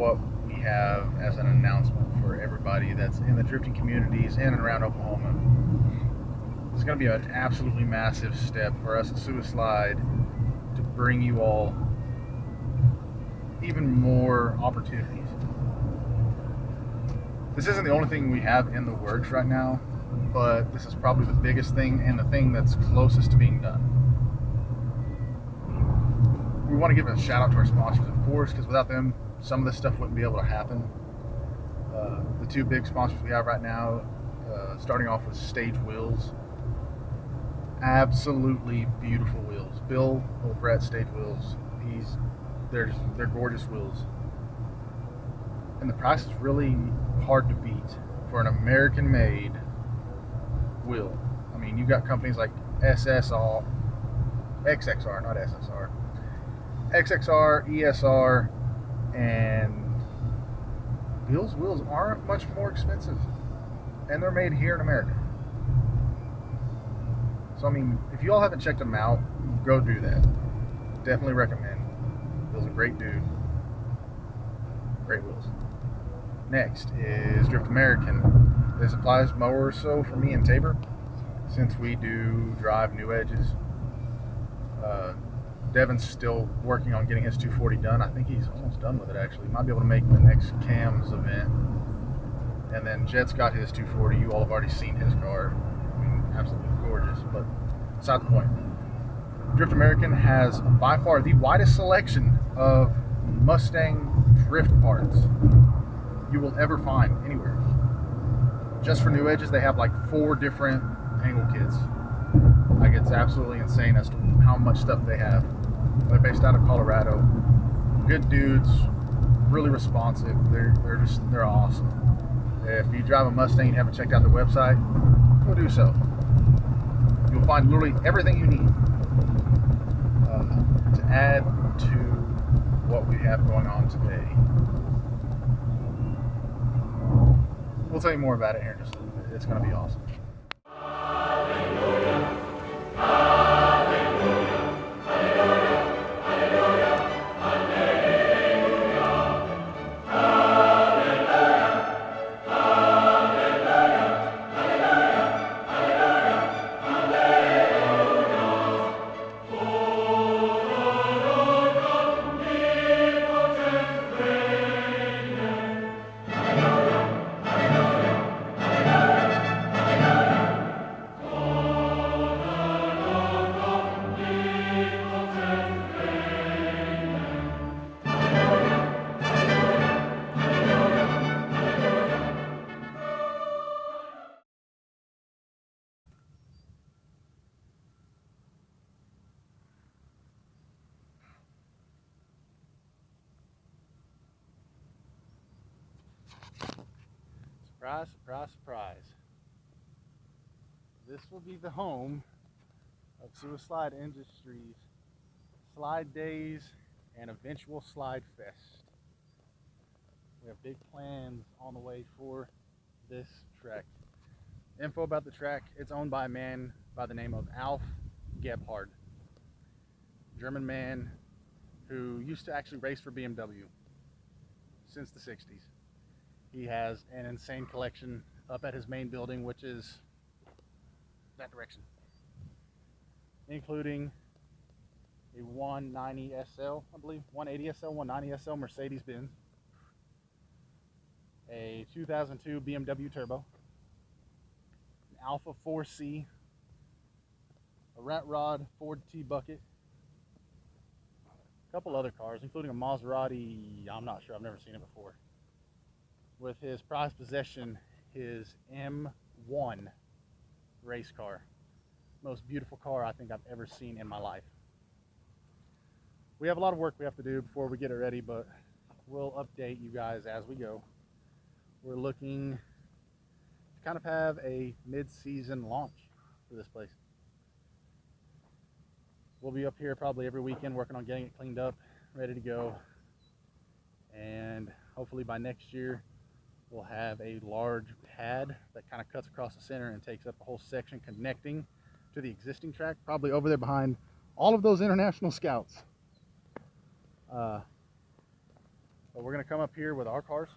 what we have as an announcement for everybody that's in the drifting communities in and around Oklahoma. It's going to be an absolutely massive step for us at Suicide to bring you all even more opportunities. This isn't the only thing we have in the works right now, but this is probably the biggest thing and the thing that's closest to being done. We want to give a shout out to our sponsors, of course, because without them, some of this stuff wouldn't be able to happen. The two big sponsors we have right now, starting off with Stage Wheels. Absolutely beautiful wheels. Bill over at Stage Wheels, they're gorgeous wheels. And the price is really hard to beat for an American-made wheel. I mean, you got companies like XXR, not SSR, XXR, ESR, and Bill's wheels aren't much more expensive, and they're made here in America. So I mean, if you all haven't checked them out, go do that. Definitely recommend. Bill's a great dude. Great wheels. Next is Drift American. This applies more so for me and Tabor, since we do drive new edges. Devin's still working on getting his 240 done. I think he's almost done with it, actually. Might be able to make the next Cam's event. And then Jet's got his 240. You all have already seen his car. I mean, absolutely gorgeous, but beside the point. Drift American has by far the widest selection of Mustang drift parts you will ever find anywhere. Just for new edges, they have like 4 different angle kits. Like, it's absolutely insane as to how much stuff they have. They're based out of Colorado. Good dudes, really responsive. They're awesome. If you drive a Mustang and haven't checked out their website, go do so. You'll find literally everything you need to add to what we have going on today. We'll tell you more about it here in just a little bit. It's going to be awesome. Surprise, surprise, surprise. This will be the home of Suicide Industries Slide Days and eventual Slide Fest. We have big plans on the way for this track. Info about the track: it's owned by a man by the name of Alf Gebhard. German man who used to actually race for BMW since the 60s. He has an insane collection up at his main building, which is that direction, including a 190 SL, I believe, 180 SL, 190 SL Mercedes-Benz, a 2002 BMW Turbo, an Alpha 4C, a Rat Rod Ford T-Bucket, a couple other cars, including a Maserati, I'm not sure, I've never seen it before. With his prized possession, his M1 race car. Most beautiful car I think I've ever seen in my life. We have a lot of work we have to do before we get it ready, but we'll update you guys as we go. We're looking to kind of have a mid-season launch for this place. We'll be up here probably every weekend working on getting it cleaned up, ready to go. And hopefully by next year, we'll have a large pad that kind of cuts across the center and takes up a whole section connecting to the existing track, probably over there behind all of those international scouts. But we're gonna come up here with our cars.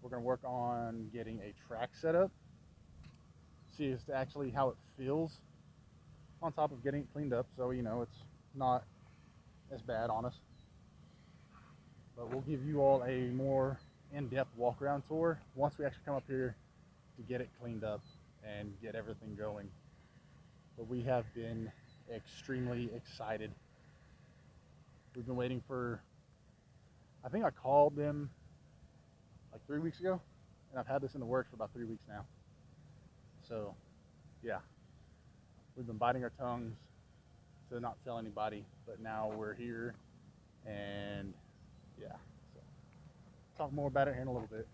We're gonna work on getting a track set up, see as to actually how it feels on top of getting it cleaned up, so you know it's not as bad on us. But we'll give you all a more in-depth walk around tour once we actually come up here to get it cleaned up and get everything going. But we have been extremely excited. We've been waiting for, I think I called them like 3 weeks ago, and I've had this in the works for about 3 weeks now. So yeah, we've been biting our tongues to not tell anybody, but now we're here, and yeah, so talk more about it here in a little bit.